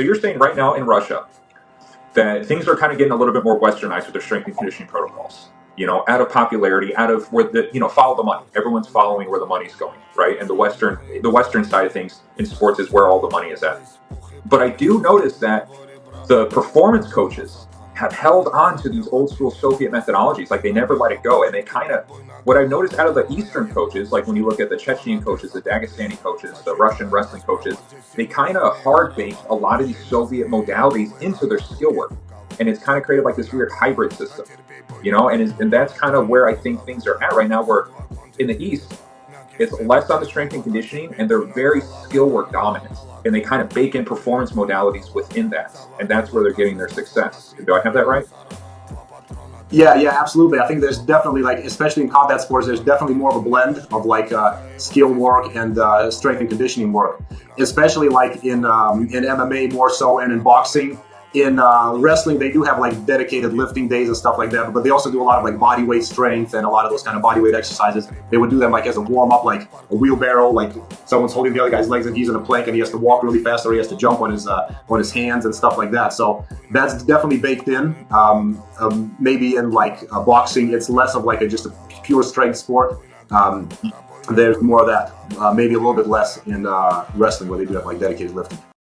So you're saying right now in Russia that things are kind of getting a little bit more westernized with their strength and conditioning protocols. Out of popularity, out of where follow the money. Everyone's following where the money's going, right? And the Western side of things in sports is where all the money is at. But I do notice that the performance coaches have held on to these old school Soviet methodologies, like they never let it go. And they kind of, what I've noticed out of the Eastern coaches, like when you look at the Chechenian coaches, the Dagestani coaches, the Russian wrestling coaches, they kind of hard baked a lot of these Soviet modalities into their skill work. And it's kind of created like this weird hybrid system, and that's kind of where I think things are at right now, where in the East, it's less on the strength and conditioning, and they're very skill work dominant. And they kind of bake in performance modalities within that. And that's where they're getting their success. Do I have that right? Yeah, absolutely. I think there's definitely, like, especially in combat sports, there's definitely more of a blend of like skill work and strength and conditioning work, especially like in MMA more so, and in boxing. In wrestling, they do have like dedicated lifting days and stuff like that, but they also do a lot of like body weight strength and a lot of those kind of body weight exercises. They would do them like as a warm up, like a wheelbarrow, like someone's holding the other guy's legs and he's in a plank and he has to walk really fast, or he has to jump on his hands and stuff like that. So that's definitely baked in. Maybe in like boxing, it's less of like just a pure strength sport. There's more of that. Maybe a little bit less in wrestling, where they do have like dedicated lifting.